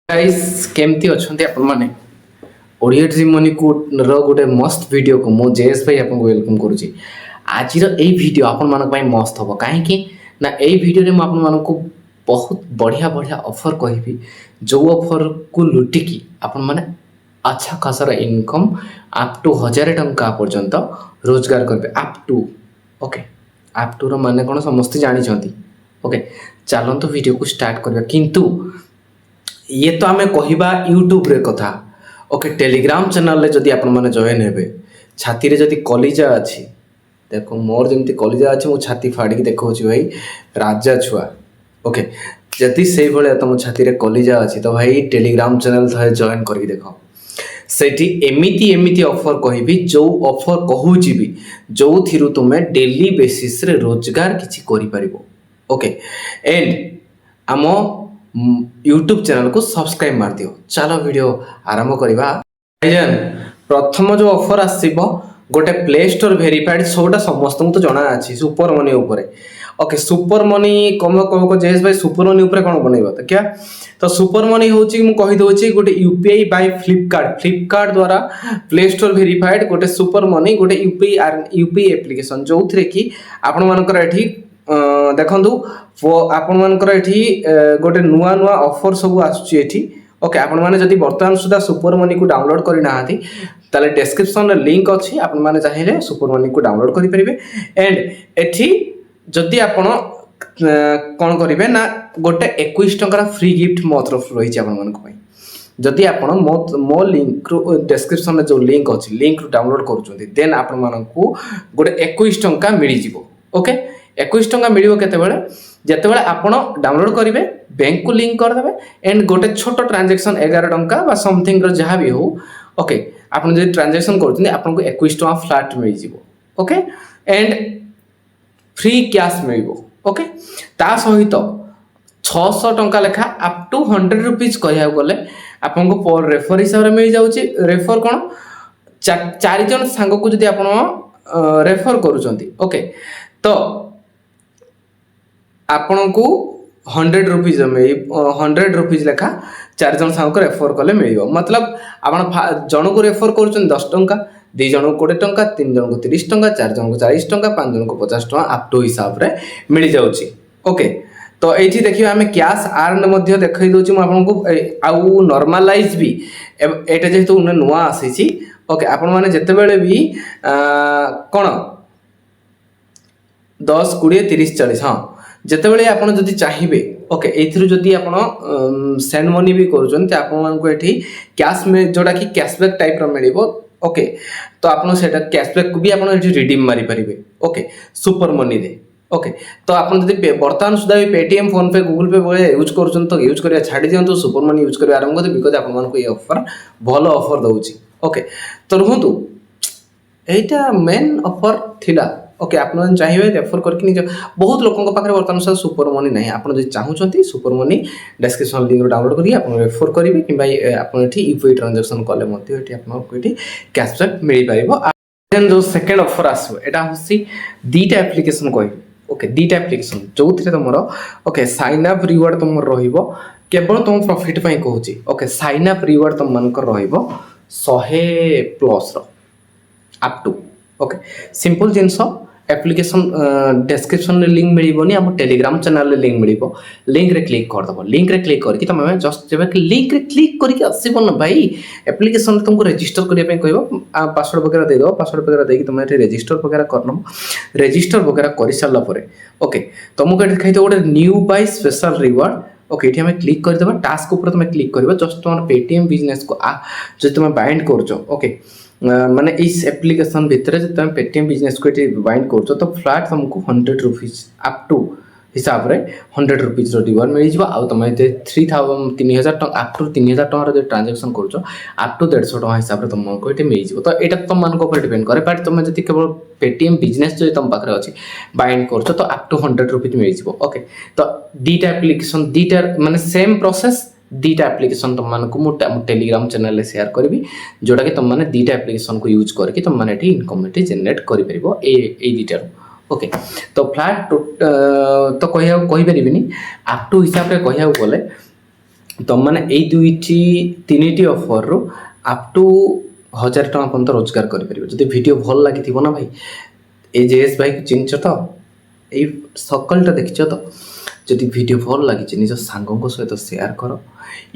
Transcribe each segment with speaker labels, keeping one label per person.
Speaker 1: Guys केमती अच्छे आपण मैंने ओडिया ड्रीम मनी को गोटे मस्त वीडियो को मो जेएस भाई आपको वेलकम करुच्ची। आज वीडियो आपण मान मस्त हम कहीं ना यही वीडियो में आपण मान बहुत बढ़िया बढ़िया ऑफर कहबी जो ऑफर को लुटिकी आपण मैंने अच्छा खासार इनकम आप टू 1000 टंका पर्यंत रोजगार करेंगे आप टू ओके आप टू रो कौन समस्ते जानी ओके चलते वीडियो को स्टार्ट करवा किंतु ये तो आम कहवा यूट्यूब रे कथा ओके टेलीग्राम चैनल रे जदि आपण माने जॉइन हेबे छाती रे जदि कलिजा अच्छी देखो मोर जमती कलिजा अच्छी मो छाती फाड़ी देखो भाई राजा छुआ ओके जदि से भाया तुम छाती रे कलिजा अच्छी तो भाई टेलीग्राम चैनल थे जॉइन करके देख सेठी एमिति एमिति ऑफर कहबी जो ऑफर कहूची भी जो थिरु तुमे डेली बेसिस रे रोजगार किछि करि परिबो ओके एंड आम यूट्यूब चैनल को सब्सक्राइब मार दियो। चलो वीडियो आरंभ करवा। प्रथम जो ऑफर आसीबो गोटे प्ले स्टोर वेरीफाइड सोटा समस्त तो जना अछि सुपर मनी ऊपर ओके सुपर मनी कम कम जेएस भाई सुपर मनी ऊपर कोन बनेबो तो क्या तो सुपर मनी होची मु कहि दोची गोटे यूपीआई बाय फ्लिपकार्ट द्वारा प्ले स्टोर वेरीफाइड गोटे सुपर मनी गोटे यूपीआई एप्लिकेशन जो थरे कि आपण मानकर एठी देखु आपण मानकर एठी गोटे नुआ नुआ ऑफर सब आसुची एठी ओके आपण माने जदि वर्तमान सुधा सुपर मनी को डाउनलोड करि नाहांती ताले डिस्क्रिप्शन रे लिंक अछि आपण माने चाहिले सुपर मनी को डाउनलोड करि परिबे एंड एठी जदि आपण कोन करिवे ना गोटे 21 टंका फ्री गिफ्ट मो तरफ रही छी आपण मानक पई जदि आपण मो लिंक डिस्क्रिप्शन में जो लिंक अछि लिंक डाउनलोड करूचंती देन आपण मानक गोटे 21 टंका मिली जिवो ओके 21 टंका मिलिबो केतेबेले जेतेबेले आपण डाउनलोड करिवे बैंक को लिंक कर देबे एंड गोटे छोटो ट्रांजैक्शन 11 टंका बा समथिंग रो जहा भी हो ओके आपण जे ट्रांजैक्शन करछनी आपण को 21 टंका फ्लैट मिल जिवो ओके एंड फ्री कैश मिलिबो ओके ता सहित 600 टंका लेखा अप टू 100 रुपीस कहया गले आपण को पर रेफर हिसाब रे मिल जाउची रेफर कोन चार जन सांग को जदी आपण रेफर करूचंती ओके तो आपण को 100 रुपीज 100 रुपीज लेखा 4 जन सांग को रेफर कले मिलिबो मतलब आपण जन को रेफर करूचन 10 टंका 2 जन को 20 टंका 3 जन को 30 टंका 4 जन को 40 टंका 5 जन को 50 टंका अप टू हिसाब रे मिल जाउची ओके तो एठी देखियो हमें कैश अर्न मध्ये देखै दोची म आपन को आउ नॉर्मलाइज भी एटा जेतु नुवा आसी छी ओके आपण माने जते बेले भी कोन 10 20 30 40 हां जते बेले आपण जदी चाहिबे ओके एथिरु जदी आपण सेंड मनी भी करूछन त आपण मान को एठी कैश में जोडा कि कैशबैक टाइप रो मिलिबो ओके तो आपण सेटा कैशबैक को भी आपण एठी रिडीम मारी परिबे ओके सुपर मनी दे ओके तो आपण जदी वर्तमान सुधा भी पेटीएम फोन पे गूगल पे बोले यूज करूछन तो यूज करिया छाडी दियंतु सुपर मनी यूज करिया आरंभ कर बिकॉज़ आपण मान को ये ऑफर भलो ऑफर दउची ओके तो रहंतु एटा मेन ऑफर थिला ओके आपन चाहिए रेफर करके बहुत लोगों पाखे बर्तमान सर सुपर मनी नहीं आप चाहूँगी super money description link download करिए आप रेफर करेंगे कि यूपीआई ट्रांजैक्शन कले कैशबैक मिल पार जो सेकेंड ऑफर आसो यहाँ हूँ दीटा एप्लिकेशन कह ओके दीटा एप्लिकेशन जो थे तुम ओके साइन अप रिवार्ड तुम केवल तुम प्रॉफिट कहूँ ओके साइन अप रिवार्ड तुम मान 100+ अप टू ओके सिंपल जिनस एप्लिकेशन डिस्क्रिप्शन लिंक मिलबोनी हम टेलीग्राम चैनल लिंक मिलबो लिंक रे क्लिक कर दबो लिंक रे क्लिक करके तुम जस्ट जब लिंक रे क्लिक करके आसीबो न भाई एप्लिकेशन तुमको रजिस्टर करिया पे कहबो पासवर्ड वगैरह दे दो पासवर्ड वगैरह देकी तुम एठी रजिस्टर वगैरह करनो रजिस्टर वगैरह कर सारला परे ओके तुमको एठी खाइतो गोटे new by special reward okay ये हमें क्लिक कर देबा टास्क ऊपर तुम क्लिक करबो जस्ट तुम पेटीएम बिजनेस को जो तुम बाइंड करछो ओके माने इस एप्लिकेशन भितर जे तुम पेटीएम बिजनेस को बाइंड करछो तो फ्लैट तुमको 100 रुपीस अप टू हिसाब रे 100 रुपीस रो रिवार्ड मिल जिवो आ तुम 3000 टका अप टू 3000 टका रो ट्रांजैक्शन करछो अप टू 150 टका हिसाब रे तुमको एटे मिल जिवो तो एटा तुम मान को ऊपर डिपेंड करे बट तुम जति केवल पेटीएम बिजनेस जो तुम पाखरे अछि बाइंड करछो तो अप टू 100 रुपीस मिल जिवो ओके तो दीटा एप्लिकेशन दीटा माने सेम प्रोसेस दीटा एप्लिकेशन तुम मान को टेलीग्राम चैनल शेयर करी जोटा कि तुम मैंने दीटा एप्लिकेशन को यूज करके तुम मैंने इनकम जनरेट कर दीटा ओके तो फ्लैट तो कही पारि अप टू हिसाब से कह गले ତମମାନେ ଏଇ ଦୁଇଟି ତିନିଟି ଅଫର୍ରୁ ଅପ୍ ଟୁ 1000 ଟଙ୍କା ପର୍ଯ୍ୟନ୍ତ ରୋଜଗାର କରିପାରିବ। ଯଦି ଭିଡ଼ିଓ ଭଲ ଲାଗିଥିବ ନା ଭାଇ, এই ଜେଏସ୍ ଭାଇକୁ ଚିହ୍ନିଛ ତ, ଏଇ ସକଲଟା ଦେଖିଛ ତ, ଯଦି ଭିଡ଼ିଓ ଭଲ ଲାଗିଛି ନିଜ ସାଙ୍ଗଙ୍କ ସହିତ ସେୟାର କର,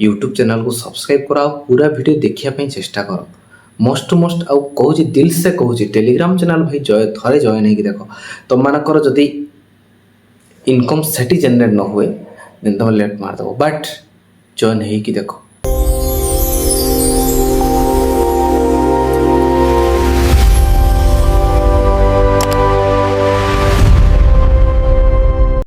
Speaker 1: ୟୁଟ୍ୟୁବ୍ ଚ୍ୟାନେଲକୁ ସବସ୍କ୍ରାଇବ୍ କର, ଆଉ ପୁରା ଭିଡ଼ିଓ ଦେଖିବା ପାଇଁ ଚେଷ୍ଟା କର। ମଷ୍ଟ ଆଉ କହୁଛି ଦିଲ ସେ କହୁଛି, ଟେଲିଗ୍ରାମ ଚ୍ୟାନେଲ ଭାଇ ଥରେ ଜଏନ୍ ହେଇକି ଦେଖ। ତମମାନଙ୍କର ଯଦି ଇନକମ୍ ସେଠି ଜେନେରେଟ୍ ନ ହୁଏ ଦେନ୍ ତମେ ଲେଟ୍ ମାରିଦେବ, ବଟ୍ ଜଏନ୍ ହେଇକି ଦେଖ।